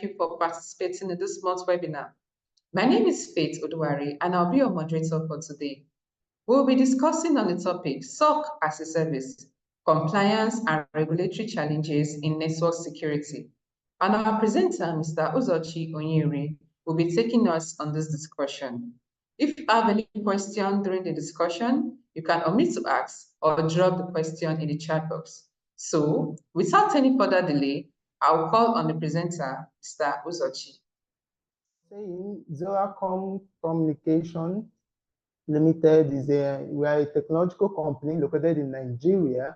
you for participating in this month's webinar. My name is Faith Oduwari, and I'll be your moderator for today. We'll be discussing on the topic SOC as a service, compliance and regulatory challenges in network security. And our presenter, Mr. Uzochi Onyiri, will be taking us on this discussion. If you have any question during the discussion, you can omit to ask or drop the question in the chat box. So, without any further delay, I'll call on the presenter, Mr. Uzochi. Saying Zoracom Communication Limited we are a technological company located in Nigeria,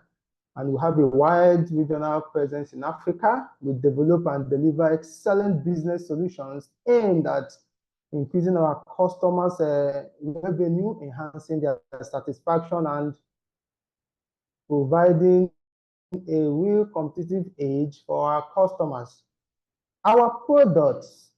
and we have a wide regional presence in Africa. We develop and deliver excellent business solutions aimed at increasing our customers' revenue, enhancing their satisfaction, and providing a real competitive edge for our customers. Our products,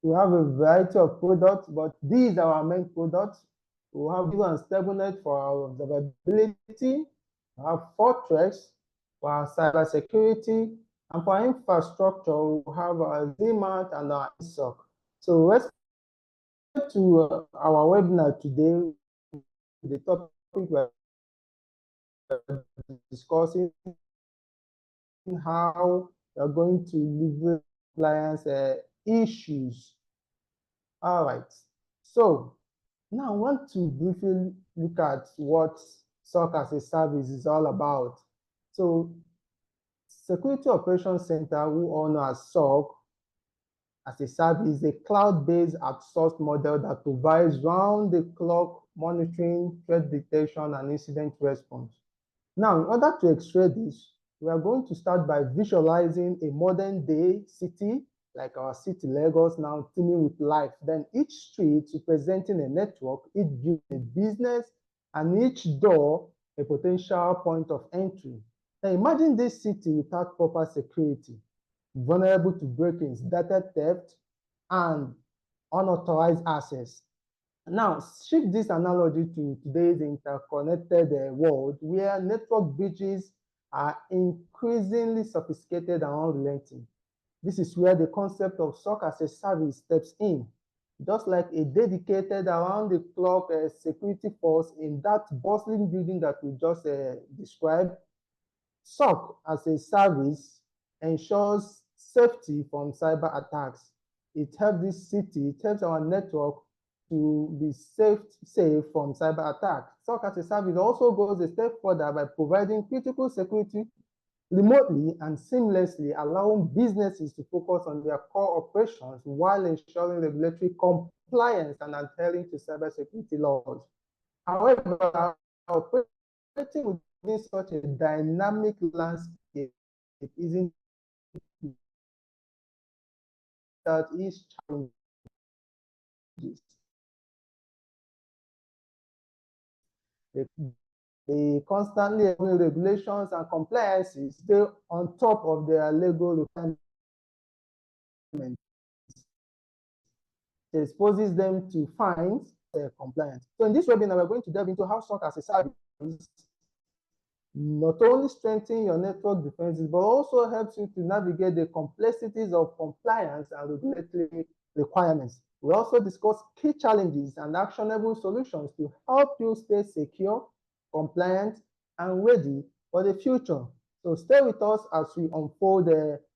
we have a variety of products, but these are our main products. We have Dual and StableNet for our observability, we have Fortress for our cybersecurity, and for our infrastructure, we have our ZMAT and our SOC. So let's get to our webinar today. The topic we're discussing how we're going to leverage compliance issues. All right, so now I want to briefly look at what SOC as a service is all about. So Security Operations Center, who all know as SOC as a service, is a cloud-based outsourced model that provides round-the-clock monitoring, threat detection, and incident response. Now, in order to illustrate this, we are going to start by visualizing a modern-day city, like our city Lagos, now teeming with life. Then each street representing a network, each building a business, and each door a potential point of entry. Now imagine this city without proper security, vulnerable to break-ins, data theft, and unauthorized access. Now, shift this analogy to today's interconnected world, where network breaches are increasingly sophisticated and unrelenting. This is where the concept of SOC as a service steps in. Just like a dedicated around-the-clock security force in that bustling building that we just described, SOC as a service ensures safety from cyber attacks. It helps this city, it helps our network to be safe from cyber attack. SOC as a service also goes a step further by providing critical security remotely and seamlessly, allowing businesses to focus on their core operations while ensuring regulatory compliance and adhering to cybersecurity laws. However, operating within such a dynamic landscape isn't that is challenges. They constantly evolving regulations and compliances stay on top of their legal requirements. It exposes them to fines compliance. So in this webinar, we're going to delve into how SOC as a service not only strengthens your network defenses, but also helps you to navigate the complexities of compliance and regulatory requirements. We also discuss key challenges and actionable solutions to help you stay secure, compliant, and ready for the future. So stay with us as we unfold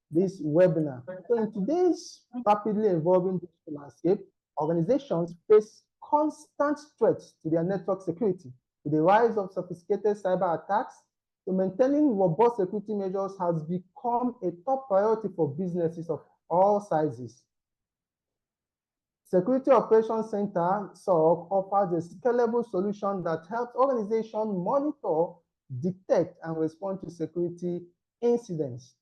this webinar. So in today's rapidly evolving digital landscape, organizations face constant threats to their network security. With the rise of sophisticated cyber attacks, so maintaining robust security measures has become a top priority for businesses of all sizes. Security Operations Center, SOC, offers a scalable solution that helps organizations monitor, detect, and respond to security incidents.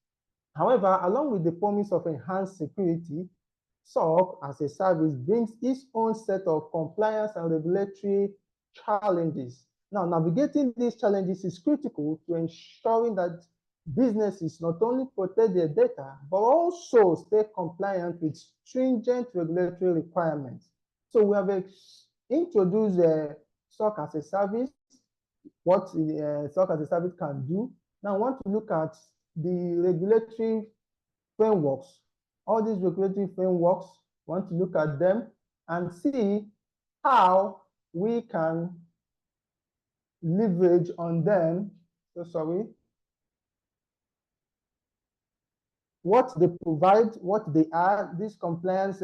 However, along with the promise of enhanced security, SOC as a service brings its own set of compliance and regulatory challenges. Now, navigating these challenges is critical to ensuring that businesses not only protect their data, but also stay compliant with stringent regulatory requirements. So we have introduced SOC as a service, what SOC as a service can do. Now I want to look at the regulatory frameworks all these regulatory frameworks, want to look at them and see how we can leverage on them. So sorry. What they provide, what they are, these compliance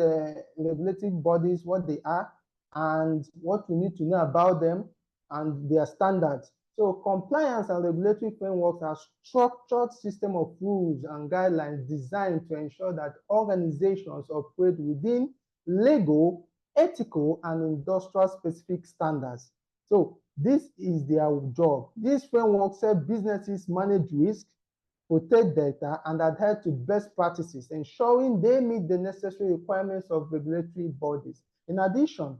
regulatory bodies, what they are, and what we need to know about them and their standards. So compliance and regulatory frameworks are structured system of rules and guidelines designed to ensure that organizations operate within legal, ethical, and industrial specific standards. So this is their job. These frameworks help businesses manage risk, protect data, and adhere to best practices, ensuring they meet the necessary requirements of regulatory bodies. In addition,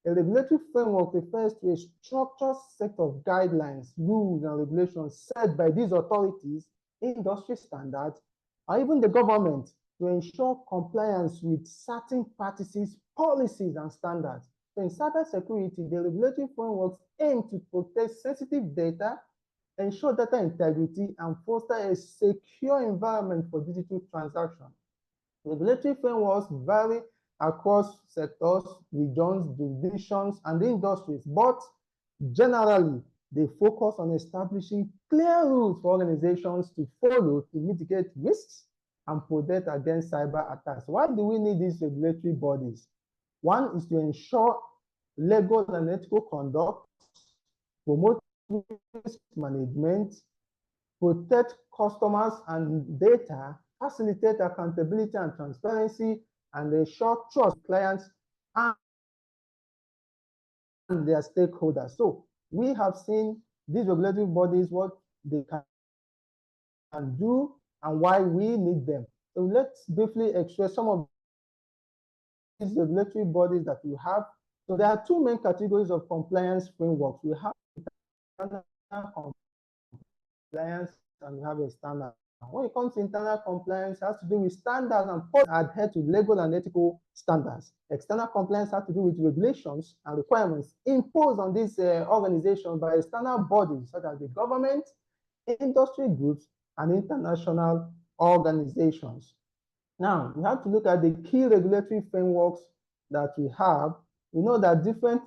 a regulatory framework refers to a structured set of guidelines, rules, and regulations set by these authorities, industry standards, or even the government to ensure compliance with certain practices, policies, and standards. So in cybersecurity, the regulatory frameworks aim to protect sensitive data, ensure data integrity, and foster a secure environment for digital transactions. Regulatory frameworks vary across sectors, regions, jurisdictions, and industries, but generally, they focus on establishing clear rules for organizations to follow to mitigate risks and protect against cyber attacks. Why do we need these regulatory bodies? One is to ensure legal and ethical conduct, promote risk management, protect customers and data, facilitate accountability and transparency, and ensure trust clients and their stakeholders. So we have seen these regulatory bodies, what they can do and why we need them. So let's briefly express some of these regulatory bodies that we have. So there are two main categories of compliance frameworks. We have internal compliance and we have external. When it comes to internal compliance, it has to do with standards and adhere to legal and ethical standards. External compliance has to do with regulations and requirements imposed on these organizations by external bodies such as the government, industry groups, and international organizations. Now, we have to look at the key regulatory frameworks that we have. We know that different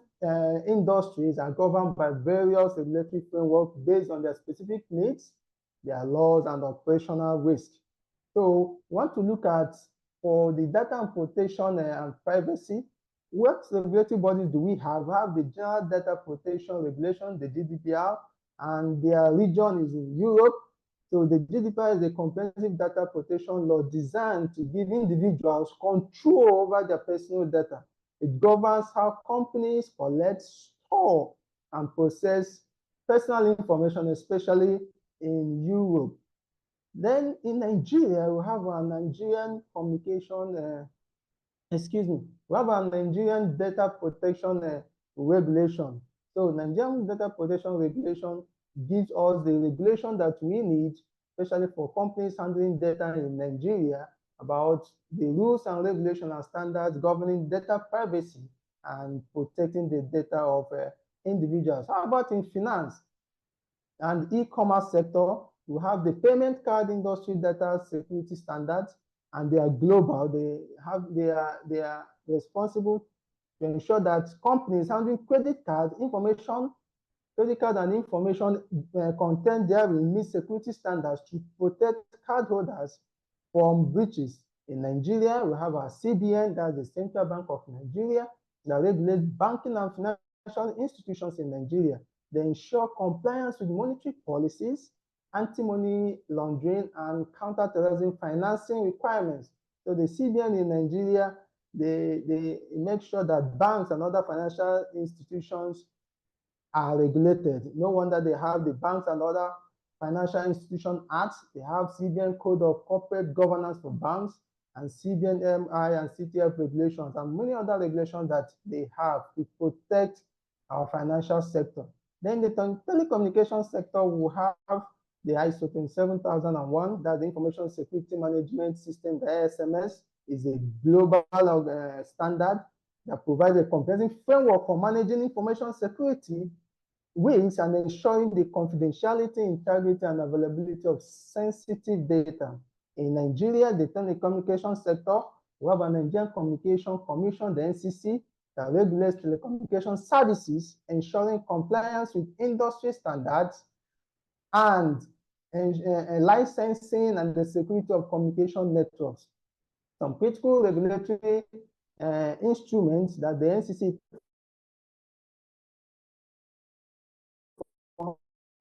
industries are governed by various regulatory frameworks based on their specific needs, their laws, and operational risk. So we want to look at, for the data and protection and privacy, what regulatory bodies do we have? We have the General Data Protection Regulation, the GDPR, and their region is in Europe. So the GDPR is a comprehensive data protection law designed to give individuals control over their personal data. It governs how companies collect, store, and process personal information, especially in Europe. Then in Nigeria, we have a Nigerian communication, we have a Nigerian data protection regulation. So Nigerian data protection regulation gives us the regulation that we need, especially for companies handling data in Nigeria, about the rules and regulations and standards governing data privacy and protecting the data of individuals. How about in finance and e-commerce sector? We have the payment card industry data security standards, and they are global. They are responsible to ensure that companies handling credit card and information content therein meet security standards to protect cardholders from breaches. In Nigeria, we have our CBN, that's the Central Bank of Nigeria, that regulates banking and financial institutions in Nigeria. They ensure compliance with monetary policies, anti-money laundering, and counterterrorism financing requirements. So the CBN in Nigeria, they make sure that banks and other financial institutions are regulated. No wonder they have the Banks and Other Financial Institution Acts. They have CBN Code of Corporate Governance for Banks and CBN MI and CTF regulations and many other regulations that they have to protect our financial sector. Then the telecommunications sector will have the ISO 27001, that's the Information Security Management System, the ISMS, is a global standard that provides a comprehensive framework for managing information security risks and ensuring the confidentiality, integrity, and availability of sensitive data. In Nigeria, the telecommunication sector, we have a Nigerian Communication Commission, the NCC, that regulates telecommunication services, ensuring compliance with industry standards and licensing and the security of communication networks. Some critical regulatory instruments that the NCC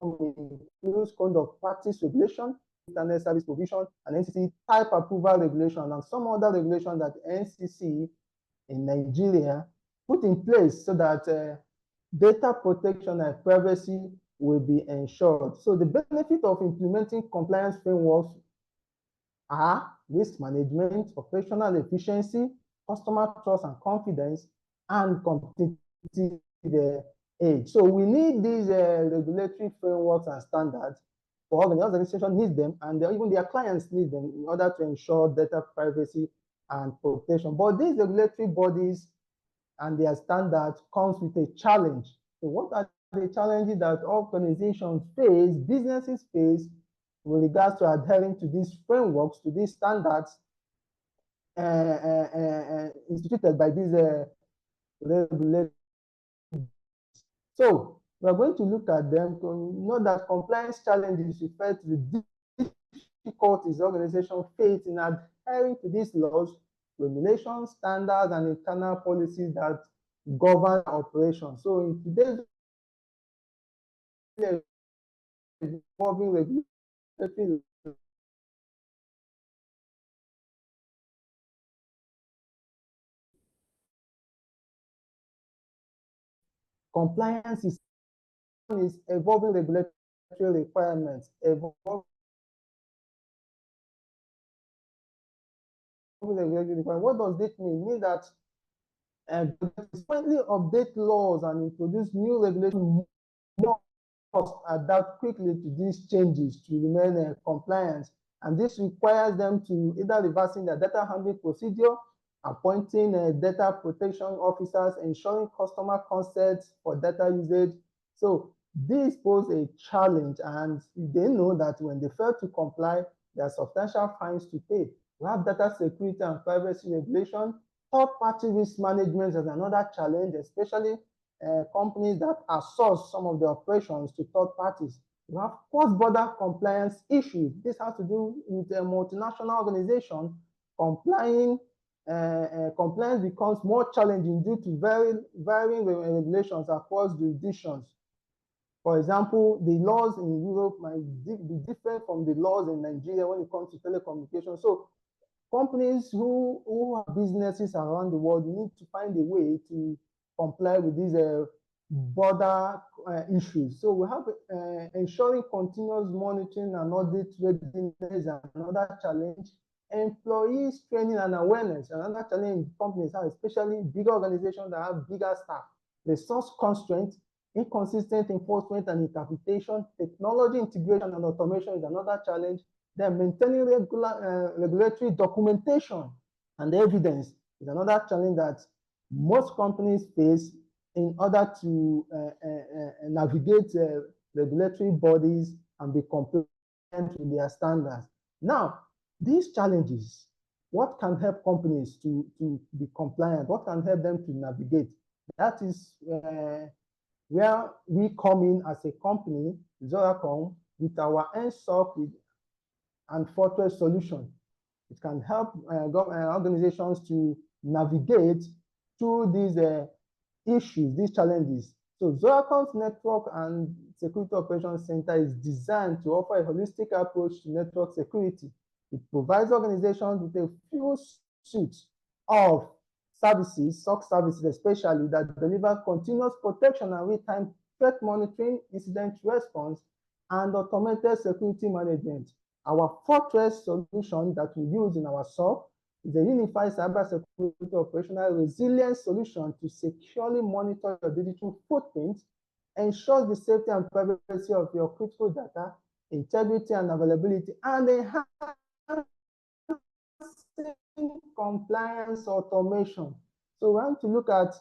includes code of practice regulation, internet service provision, and NCC type approval regulation, and some other regulation that NCC in Nigeria put in place so that data protection and privacy will be ensured. So the benefit of implementing compliance frameworks are risk management, operational efficiency, customer trust and confidence, and competitive edge. So we need these regulatory frameworks and standards. For organization needs them, and even their clients need them in order to ensure data privacy and protection. But these regulatory bodies and their standards comes with a challenge. So what are the challenges that organizations face, businesses face, with regards to adhering to these frameworks, to these standards instituted by these regulators? So we're going to look at them to know that compliance challenges refer to the difficulties organizations face in adhering to these laws, regulations, standards, and internal policies that govern operations. So in today's evolving regulatory compliance is evolving regulatory requirements, evolving regulatory requirements. What does this mean? It means that frequently update laws and introduce new regulations must adapt quickly to these changes to remain compliant. And this requires them to either reversing their data handling procedure, appointing data protection officers, ensuring customer consent for data usage. So this poses a challenge, and they know that when they fail to comply, there are substantial fines to pay. We have data security and privacy regulation. Third-party risk management is another challenge, especially companies that outsource some of the operations to third parties. We have cross-border compliance issues. This has to do with a multinational organization. Compliance becomes more challenging due to varying regulations across jurisdictions. For example, the laws in Europe might be different from the laws in Nigeria when it comes to telecommunications. So companies who have businesses around the world need to find a way to comply with these border issues. So we have ensuring continuous monitoring and audit readiness, another challenge. Employees training and awareness, another challenge companies have, especially bigger organizations that have bigger staff. Resource constraints, inconsistent enforcement and interpretation, technology integration and automation is another challenge. Then maintaining regulatory documentation and evidence is another challenge that most companies face in order to navigate regulatory bodies and be compliant with their standards. Now, these challenges, what can help companies to be compliant? What can help them to navigate? That is where we come in as a company, Zoracom, with our NSOC and Fortress solution. It can help organizations to navigate through these issues, these challenges. So Zoracom's Network and Security Operations Center is designed to offer a holistic approach to network security. It provides organizations with a full suite of services, SOC services especially, that deliver continuous protection and real-time threat monitoring, incident response, and automated security management. Our Fortress solution that we use in our SOC is a unified cybersecurity operational resilience solution to securely monitor your digital footprint, ensures the safety and privacy of your critical data, integrity and availability, and enhancing compliance automation. So we want to look at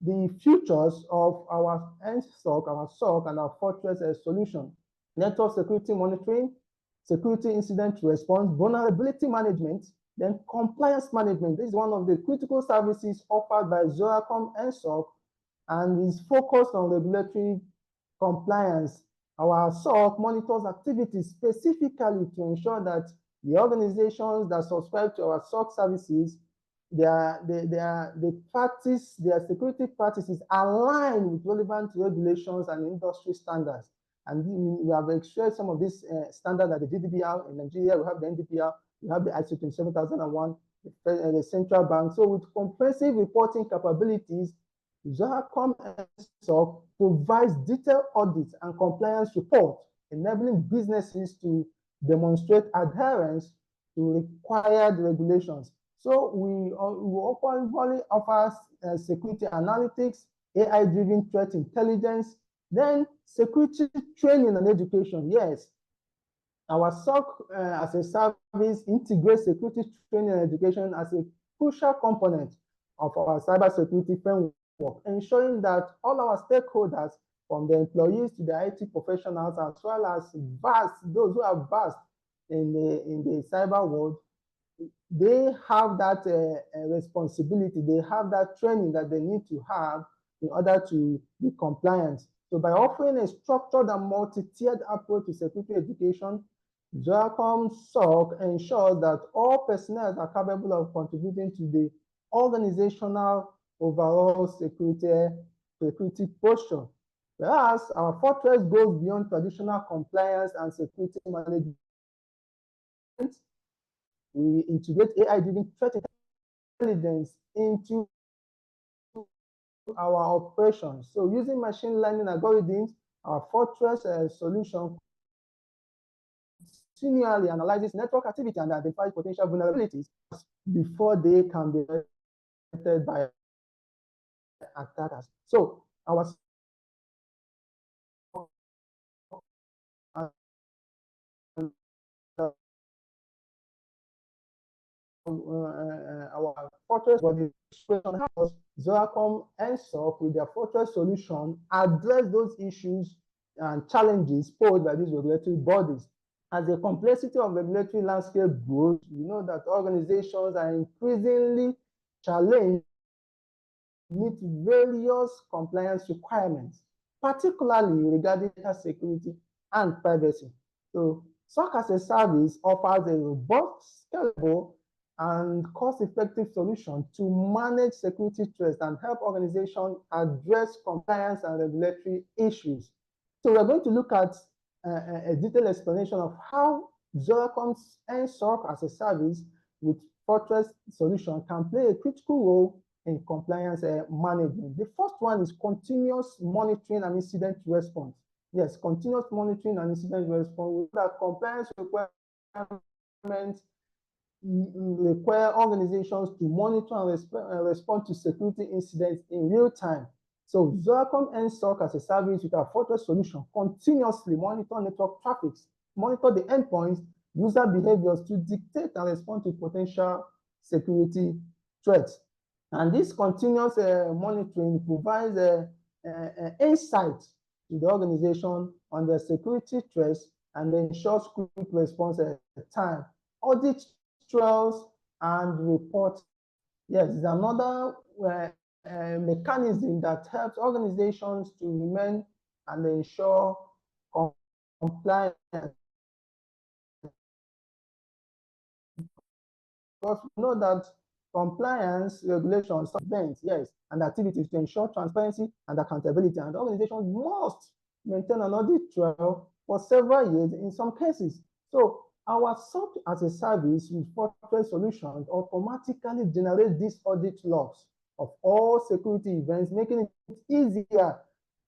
the features of our NSOC, our SOC, and our Fortress solution. Network security monitoring, security incident response, vulnerability management, then compliance management. This is one of the critical services offered by Zoracom and is focused on regulatory compliance. Our SOC monitors activities specifically to ensure that the organizations that subscribe to our SOC services, their security practices align with relevant regulations and industry standards. And we have expressed some of these standards at the GDPR in Nigeria. We have the NDPR, we have the ISO 27001, the central bank. So with comprehensive reporting capabilities, Zoracom SOC provides detailed audits and compliance reports, enabling businesses to demonstrate adherence to required regulations. So we openly offer security analytics, AI-driven threat intelligence, then security training and education. Yes, our SOC as a service integrates security training and education as a crucial component of our cybersecurity framework, ensuring that all our stakeholders, from the employees to the IT professionals, as well as those who are vast in the cyber world, they have that responsibility, they have that training that they need to have in order to be compliant. So by offering a structured and multi-tiered approach to security education, Zoracom SOC ensures that all personnel are capable of contributing to the organizational overall security posture. Whereas our fortress goes beyond traditional compliance and security management. We integrate AI-driven threat intelligence into our operations. So using machine learning algorithms, our fortress solution continually analyzes network activity and identifies potential vulnerabilities before they can be detected by attackers. So our fortress body house, Zoracom and SOC with their fortress solution address those issues and challenges posed by these regulatory bodies. As the complexity of regulatory landscape grows, we know that organizations are increasingly challenged to meet various compliance requirements, particularly regarding data security and privacy. So SOC as a service offers a robust, scalable, and cost-effective solution to manage security threats and help organizations address compliance and regulatory issues. So we're going to look at a detailed explanation of how Zoracom's SOC as a service with Fortress solution can play a critical role in compliance management. The first one is continuous monitoring and incident response. Yes, continuous monitoring and incident response. That compliance requirements require organizations to monitor and respond to security incidents in real time. So Zoracom SOC as a service with our Fortress solution continuously monitor network traffic, monitor the endpoints, user behaviors to dictate and respond to potential security threats. And this continuous monitoring provides insight to the organization on their security threats and ensures quick response at time. Audit trails and reports. Yes, it's another mechanism that helps organizations to remain and ensure compliance. Because we know that compliance regulations, events, yes, and activities to ensure transparency and accountability, and organizations must maintain an audit trail for several years in some cases. So our SOC as a service with Fortress solutions automatically generates these audit logs of all security events, making it easier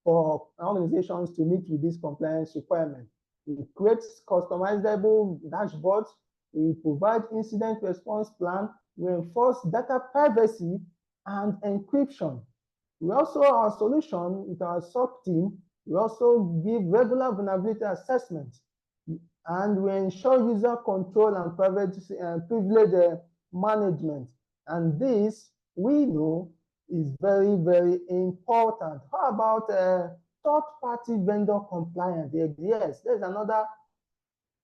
for organizations to meet with these compliance requirements. It creates customizable dashboards. We provide incident response plan. We enforce data privacy and encryption. We also, our solution with our SOC team, we also give regular vulnerability assessments, and we ensure user control and privilege management. And this, we know, is very, very important. How about third-party vendor compliance? Yes, there's another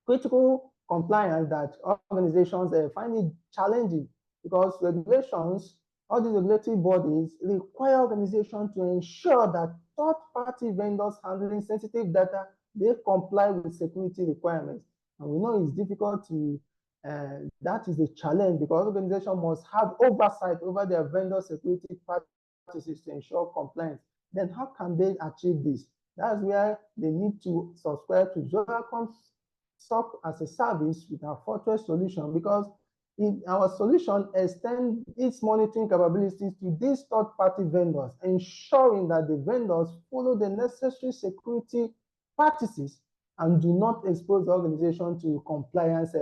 critical compliance that organizations find it challenging because regulations, all these regulatory bodies require organizations to ensure that third-party vendors handling sensitive data, they comply with security requirements. And we know it's difficult to, that is a challenge because organizations must have oversight over their vendor security practices to ensure compliance. Then how can they achieve this? That's where they need to subscribe to Zoracom's SOC as a service with our Fortress solution because our solution extends its monitoring capabilities to these third-party vendors, ensuring that the vendors follow the necessary security practices and do not expose the organization to compliance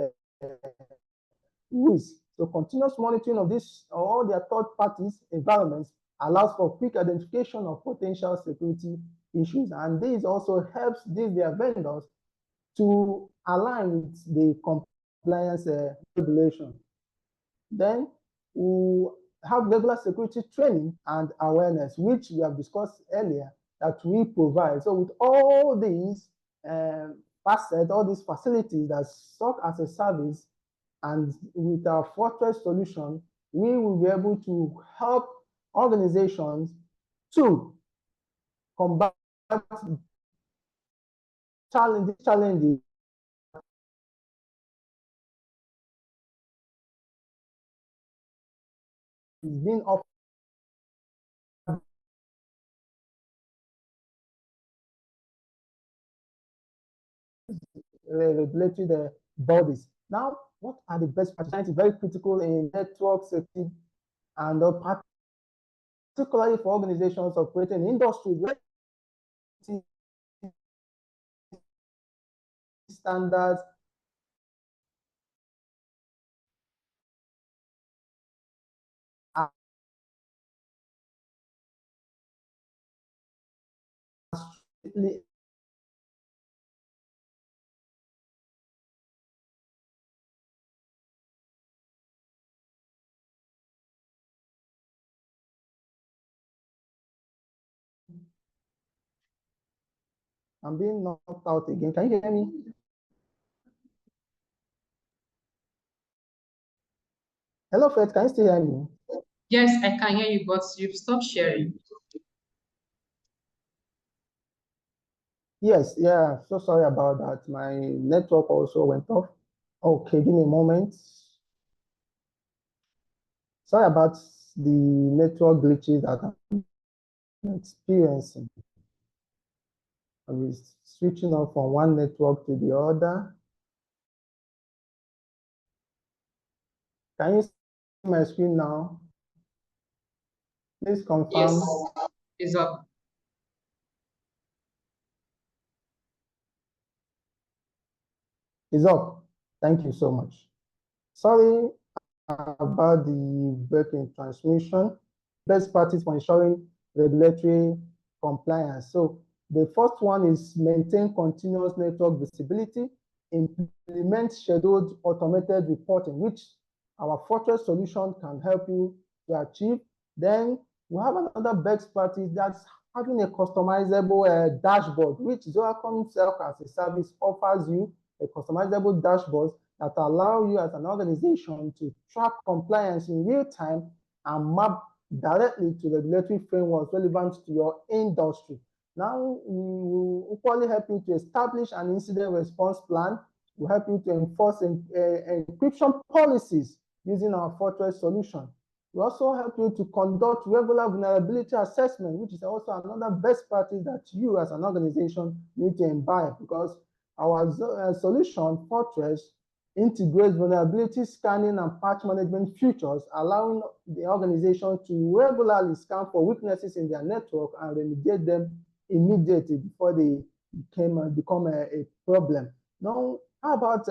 risks. So continuous monitoring of this all their third parties environments allows for quick identification of potential security issues. And this also helps their vendors to align with the compliance regulation. Then we have regular security training and awareness, which we have discussed earlier, that we provide. So with all these facets, all these facilities that SOC as a service, and with our Fortress solution, we will be able to help organizations to combat challenges being offered regulatory bodies. Now, what are the best practices? It's very critical in network safety and particularly for organizations operating in industries where standards are strictly I'm being knocked out again. Can you hear me? Hello, Fred. Can you still hear me? Yes, I can hear you, but you've stopped sharing. Yes, yeah. So sorry about that. My network also went off. Okay, give me a moment. Sorry about the network glitches that I'm experiencing. I'm switching off from one network to the other. Can you see my screen now? Please confirm. Yes, it's up. It's up. Thank you so much. Sorry about the break in transmission. Best practice for ensuring regulatory compliance. So the first one is maintain continuous network visibility, implement scheduled automated reporting, which our Fortress solution can help you to achieve. Then we have another best practice that's having a customizable dashboard, which Zoracom Self as a service offers you a customizable dashboard that allow you as an organization to track compliance in real time and map directly to regulatory frameworks relevant to your industry. Now, we will equally help you to establish an incident response plan. We'll help you to enforce encryption policies using our Fortress solution. We also help you to conduct regular vulnerability assessment, which is also another best practice that you as an organization need to imbibe because our solution, Fortress, integrates vulnerability scanning and patch management features, allowing the organization to regularly scan for weaknesses in their network and remediate them immediately before they become a problem. Now, how about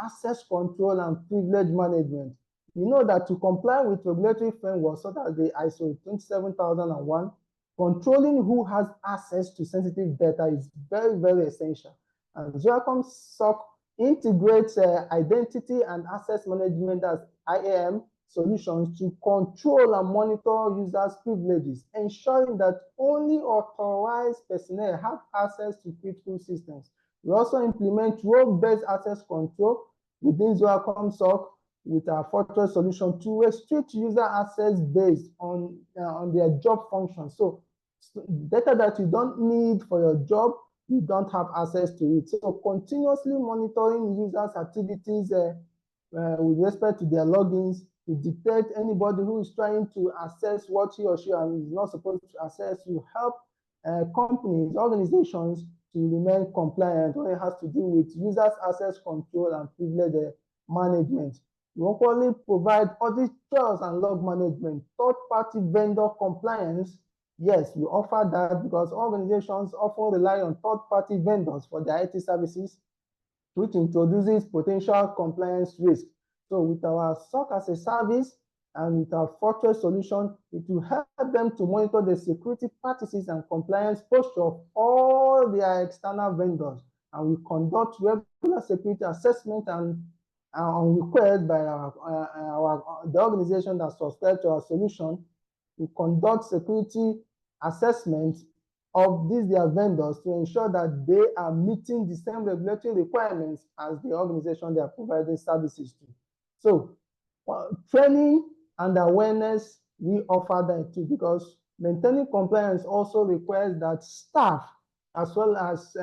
access control and privilege management? You know that to comply with regulatory frameworks such as the ISO 27001, controlling who has access to sensitive data is very, very essential. And Zoracom SOC integrates identity and access management as IAM solutions to control and monitor users' privileges, ensuring that only authorized personnel have access to critical systems. We also implement role-based access control within Zoracom SOC with our Fortress solution to restrict user access based on their job function. So data that you don't need for your job, you don't have access to it. So continuously monitoring users' activities with respect to their logins to detect anybody who is trying to access what he or she is not supposed to access. You help companies, organizations to remain compliant when it has to do with users' access control and privilege management. We equally provide audit trails and log management, third-party vendor compliance. Yes, we offer that because organizations often rely on third-party vendors for their IT services, which introduces potential compliance risk. So with our SOC as a service and with our Fortress solution, it will help them to monitor the security practices and compliance posture of all their external vendors. And we conduct regular security assessment and on request by the organization that subscribes to our solution. We conduct security assessment of these their vendors to ensure that they are meeting the same regulatory requirements as the organization they are providing services to. So training and awareness, we offer that too, because maintaining compliance also requires that staff as well as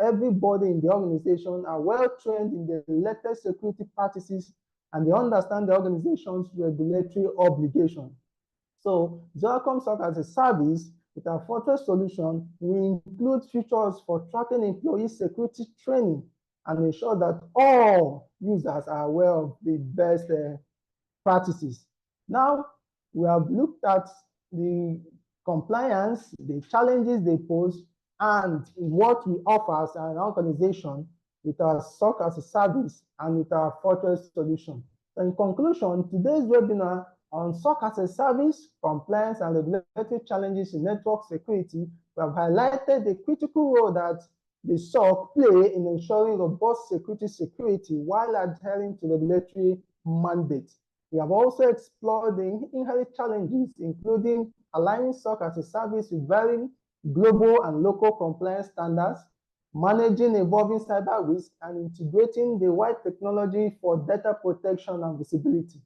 everybody in the organization are well trained in the latest security practices and they understand the organization's regulatory obligation. So Zoracom SOC as a service with our Fortress solution, we include features for tracking employee security training and ensure that all users are aware of the best practices. Now, we have looked at the compliance, the challenges they pose, and what we offer as an organization with our SOC as a service and with our Fortress solution. So in conclusion, today's webinar on SOC as a service, compliance and regulatory challenges in network security, we have highlighted the critical role that the SOC play in ensuring robust security while adhering to regulatory mandates. We have also explored the inherent challenges, including aligning SOC as a service with varying global and local compliance standards, managing evolving cyber risk, and integrating the right technology for data protection and visibility.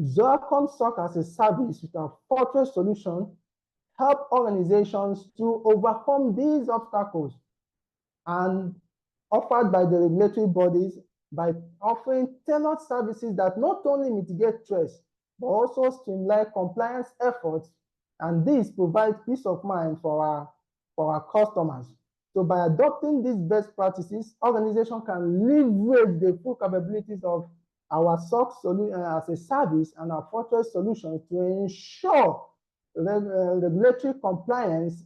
Zoracom SOC as a service with our Fortress solution help organizations to overcome these obstacles and offered by the regulatory bodies by offering tailored services that not only mitigate threats, but also streamline compliance efforts, and this provides peace of mind for our customers. So by adopting these best practices, organizations can leverage the full capabilities of our SOC as a service and our Fortress solutions to ensure regulatory compliance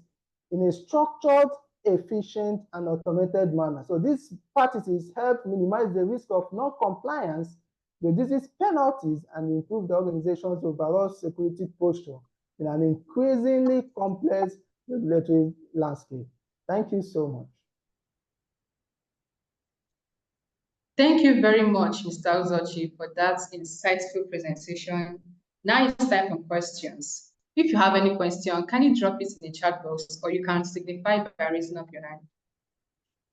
in a structured, efficient, and automated manner. So these practices help minimize the risk of non-compliance, reduces penalties, and improve the organization's overall security posture in an increasingly complex regulatory landscape. Thank you so much. Thank you very much, Mr. Uzochi, for that insightful presentation. Now it's time for questions. If you have any question, can you drop it in the chat box or you can signify by raising up your hand.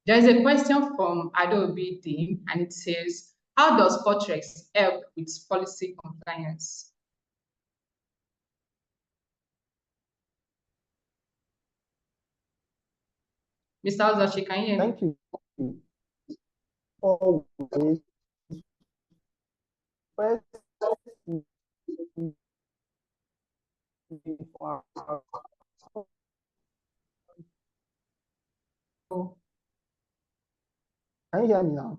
There is a question from Adobe Dean, and it says, how does Fortress help with policy compliance? Mr. Uzochi, can you hear me? Thank you. Always. First, can you hear me now?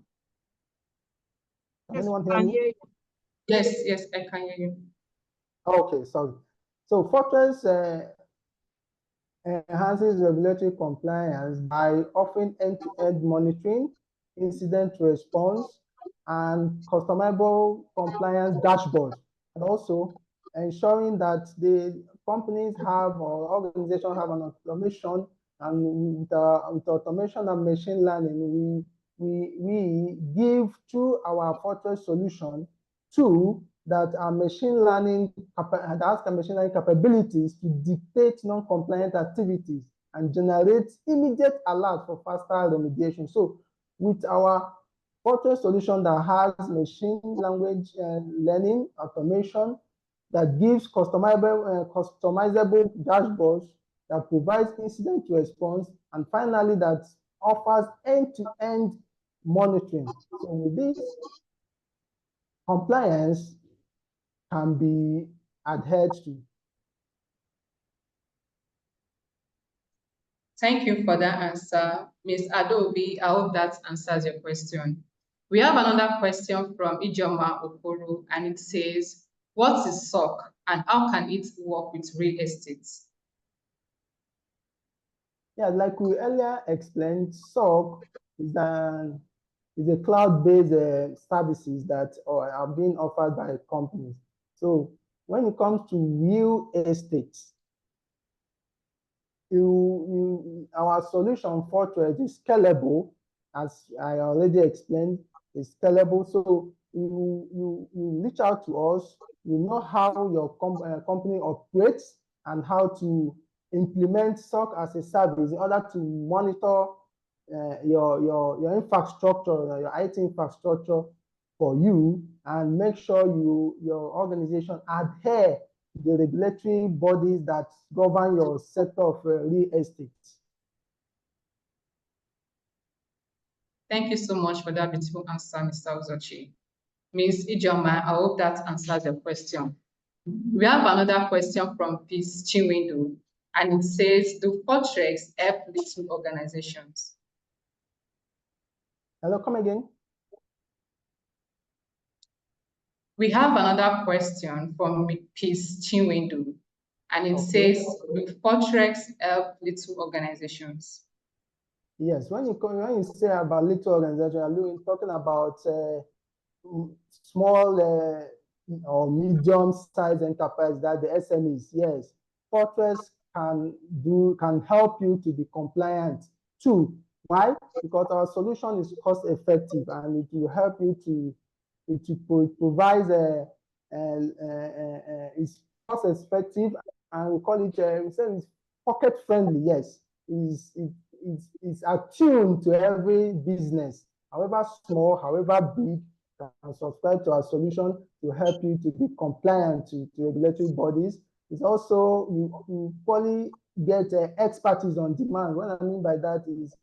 Can anyone hear me? Yes, yes, I can hear you. Okay, sorry. So Fortress enhances regulatory compliance by offering end-to-end monitoring, incident response, and customizable compliance dashboards, and also ensuring that the companies have or organizations have an automation, and with automation and machine learning, we give to our Fortress solution tool that are machine learning capabilities to dictate non-compliant activities. and generate immediate alert for faster remediation. So with our Fortress solution that has machine language learning automation that gives customizable dashboards, that provides incident response, and finally that offers end-to-end monitoring. So with this, compliance can be adhered to. Thank you for that answer, Ms. Adobe. I hope that answers your question. We have another question from Ijoma Okoro, and it says, what is SOC and how can it work with real estate? Yeah, like we earlier explained, SOC is a cloud-based services that are being offered by companies. So when it comes to real estate, our solution Fortress is scalable, as I already explained, is scalable. So you reach out to us, you know how your company operates and how to implement SOC as a service in order to monitor your infrastructure, your IT infrastructure for you, and make sure your organization adhere to the regulatory bodies that govern your sector of real estate. Thank you so much for that beautiful answer, Mr. Uzochi. Ms. Ijoma, I hope that answers your question. We have another question from Peace Chinwindu, and it says, do Fortress help little organizations? Hello, come again. We have another question from Peace Chinwindu, and it says, do Fortress help little organizations? Yes, when you say about little organization, you're talking about small or medium-sized enterprise, that the SMEs. Yes, Fortress can help you to be compliant too. Why? Because our solution is cost-effective and it will help you to provide it's cost-effective, and we call it we say it's pocket-friendly. Yes, it's attuned to every business, however small, however big, can subscribe to our solution to help you to be compliant to regulatory bodies. It's also, you probably get expertise on demand. What I mean by that is,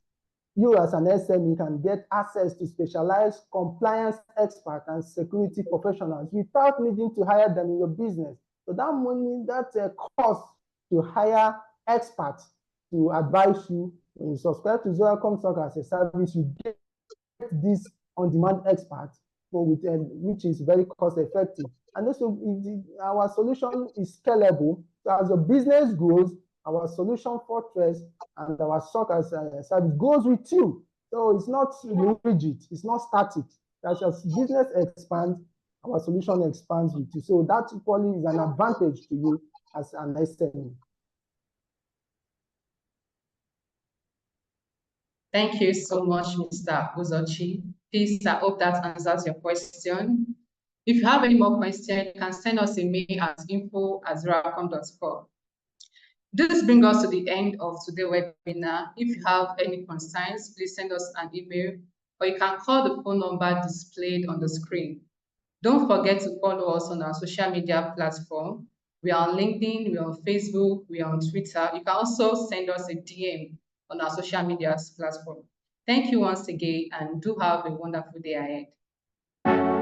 you as an SME can get access to specialized compliance experts and security professionals without needing to hire them in your business. So that money, that cost to hire experts to advise you, when you subscribe to Zoracom SOC as a service, you get this on-demand expert, which is very cost-effective. And also, our solution is scalable. So as your business grows, our solution Fortress and our SOC as a service goes with you. So it's not rigid, it's not static. As your business expands, our solution expands with you. So that equally is an advantage to you as an SME. Thank you so much, Mr. Uzochi. Please, I hope that answers your question. If you have any more questions, you can send us a mail at info@zoracom.com. This brings us to the end of today's webinar. If you have any concerns, please send us an email, or you can call the phone number displayed on the screen. Don't forget to follow us on our social media platform. We are on LinkedIn, we are on Facebook, we are on Twitter. You can also send us a DM on our social media platform. Thank you once again, and do have a wonderful day ahead.